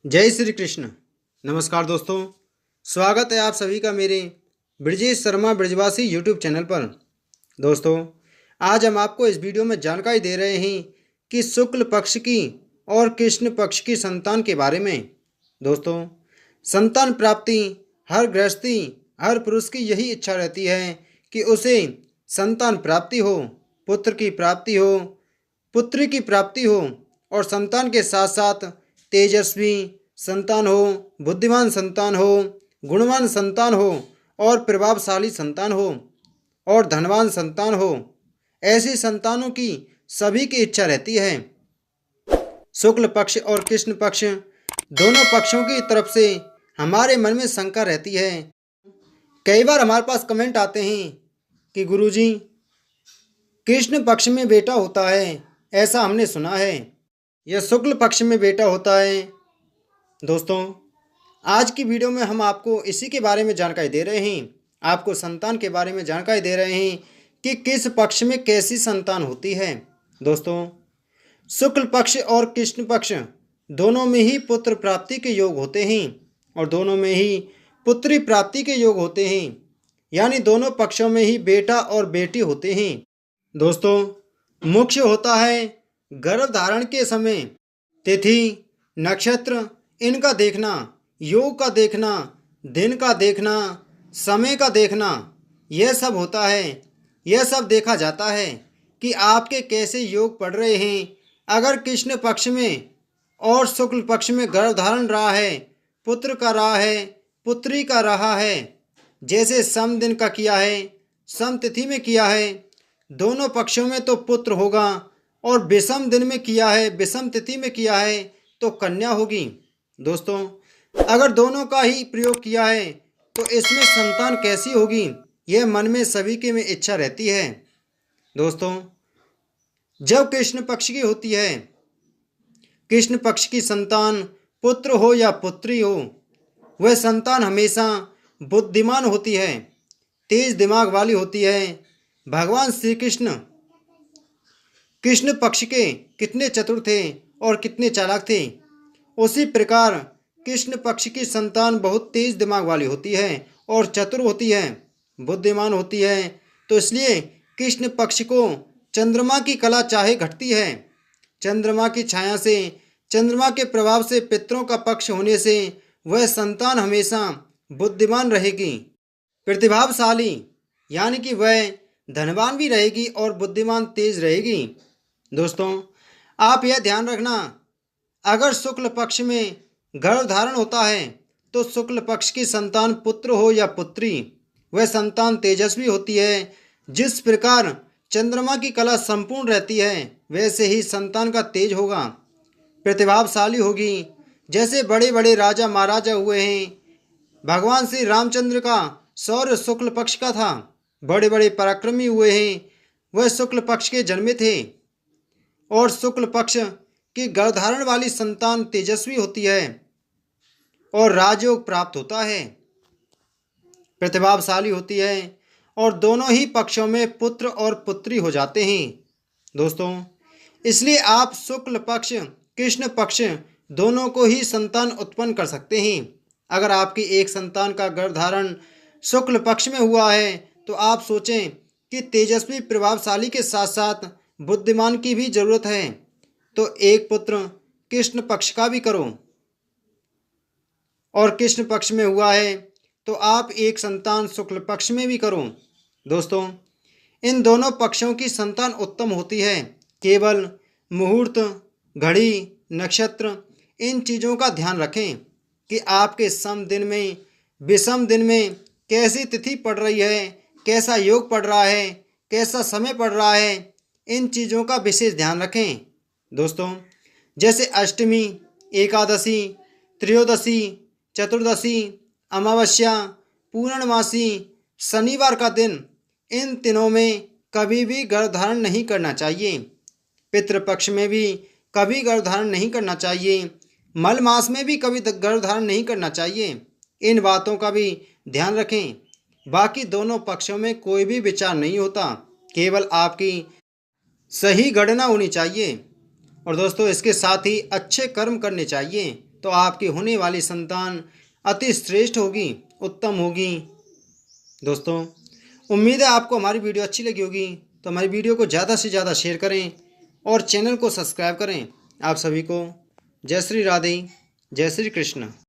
जय श्री कृष्ण। नमस्कार दोस्तों, स्वागत है आप सभी का मेरे ब्रजेश शर्मा ब्रजवासी यूट्यूब चैनल पर। दोस्तों, आज हम आपको इस वीडियो में जानकारी दे रहे हैं कि शुक्ल पक्ष की और कृष्ण पक्ष की संतान के बारे में। दोस्तों, संतान प्राप्ति हर गृहस्थी, हर पुरुष की यही इच्छा रहती है कि उसे संतान प्राप्ति हो, पुत्र की प्राप्ति हो, पुत्री की प्राप्ति हो और संतान के साथ साथ तेजस्वी संतान हो, बुद्धिमान संतान हो, गुणवान संतान हो और प्रभावशाली संतान हो और धनवान संतान हो। ऐसी संतानों की सभी की इच्छा रहती है। शुक्ल पक्ष और कृष्ण पक्ष दोनों पक्षों की तरफ से हमारे मन में शंका रहती है। कई बार हमारे पास कमेंट आते हैं कि गुरुजी, कृष्ण पक्ष में बेटा होता है, ऐसा हमने सुना है, यह शुक्ल पक्ष में बेटा होता है। दोस्तों, आज की वीडियो में हम आपको इसी के बारे में जानकारी दे रहे हैं। आपको संतान के बारे में जानकारी दे रहे हैं कि किस पक्ष में कैसी संतान होती है। दोस्तों, शुक्ल पक्ष और कृष्ण पक्ष दोनों में ही पुत्र प्राप्ति के योग होते हैं और दोनों में ही पुत्री प्राप्ति के योग होते हैं, यानी दोनों पक्षों में ही बेटा और बेटी होते हैं। दोस्तों, मुख्य होता है गर्भ धारण के समय तिथि, नक्षत्र इनका देखना, योग का देखना, दिन का देखना, समय का देखना, यह सब होता है। यह सब देखा जाता है कि आपके कैसे योग पड़ रहे हैं। अगर कृष्ण पक्ष में और शुक्ल पक्ष में गर्भ धारण रहा है, पुत्र का रहा है, पुत्री का रहा है, जैसे सम दिन का किया है, सम तिथि में किया है, दोनों पक्षों में तो पुत्र होगा और विषम दिन में किया है, विषम तिथि में किया है तो कन्या होगी। दोस्तों, अगर दोनों का ही प्रयोग किया है तो इसमें संतान कैसी होगी, यह मन में सभी के में इच्छा रहती है। दोस्तों, जब कृष्ण पक्ष की होती है, कृष्ण पक्ष की संतान पुत्र हो या पुत्री हो, वह संतान हमेशा बुद्धिमान होती है, तेज दिमाग वाली होती है। भगवान श्री कृष्ण कृष्ण पक्ष के कितने चतुर थे और कितने चालाक थे, उसी प्रकार कृष्ण पक्ष की संतान बहुत तेज दिमाग वाली होती है और चतुर होती है, बुद्धिमान होती है। तो इसलिए कृष्ण पक्ष को चंद्रमा की कला चाहे घटती है, चंद्रमा की छाया से, चंद्रमा के प्रभाव से, पितरों का पक्ष होने से वह संतान हमेशा बुद्धिमान रहेगी, प्रतिभाशाली, यानी कि वह धनवान भी रहेगी और बुद्धिमान तेज रहेगी। दोस्तों, आप यह ध्यान रखना, अगर शुक्ल पक्ष में गर्भ धारण होता है तो शुक्ल पक्ष की संतान पुत्र हो या पुत्री, वह संतान तेजस्वी होती है। जिस प्रकार चंद्रमा की कला संपूर्ण रहती है, वैसे ही संतान का तेज होगा, प्रतिभाशाली होगी। जैसे बड़े बड़े राजा महाराजा हुए हैं, भगवान श्री रामचंद्र का शौर्य शुक्ल पक्ष का था, बड़े बड़े पराक्रमी हुए हैं, वह शुक्ल पक्ष के जन्मे थे। और शुक्ल पक्ष की गर्भधारण वाली संतान तेजस्वी होती है और राजयोग प्राप्त होता है, प्रतिभाशाली होती है और दोनों ही पक्षों में पुत्र और पुत्री हो जाते हैं। दोस्तों, इसलिए आप शुक्ल पक्ष, कृष्ण पक्ष दोनों को ही संतान उत्पन्न कर सकते हैं। अगर आपकी एक संतान का गर्भधारण शुक्ल पक्ष में हुआ है तो आप सोचें कि तेजस्वी प्रभावशाली के साथ साथ बुद्धिमान की भी जरूरत है, तो एक पुत्र कृष्ण पक्ष का भी करो। और कृष्ण पक्ष में हुआ है तो आप एक संतान शुक्ल पक्ष में भी करो। दोस्तों, इन दोनों पक्षों की संतान उत्तम होती है। केवल मुहूर्त, घड़ी, नक्षत्र इन चीज़ों का ध्यान रखें कि आपके सम दिन में, विषम दिन में कैसी तिथि पड़ रही है, कैसा योग पड़ रहा है, कैसा समय पड़ रहा है, इन चीज़ों का विशेष ध्यान रखें। दोस्तों, जैसे अष्टमी, एकादशी, त्रयोदशी, चतुर्दशी, अमावस्या, पूर्णमासी, शनिवार का दिन, इन दिनों में कभी भी गर्भधारण नहीं करना चाहिए। पितृपक्ष में भी कभी गर्भधारण नहीं करना चाहिए, मल मास में भी कभी गर्भधारण नहीं करना चाहिए। इन बातों का भी ध्यान रखें। बाकी दोनों पक्षों में कोई भी विचार नहीं होता, केवल आपकी सही गणना होनी चाहिए। और दोस्तों, इसके साथ ही अच्छे कर्म करने चाहिए, तो आपकी होने वाली संतान अति श्रेष्ठ होगी, उत्तम होगी। दोस्तों, उम्मीद है आपको हमारी वीडियो अच्छी लगी होगी, तो हमारी वीडियो को ज़्यादा से ज़्यादा शेयर करें और चैनल को सब्सक्राइब करें। आप सभी को जय श्री राधे, जय श्री कृष्ण।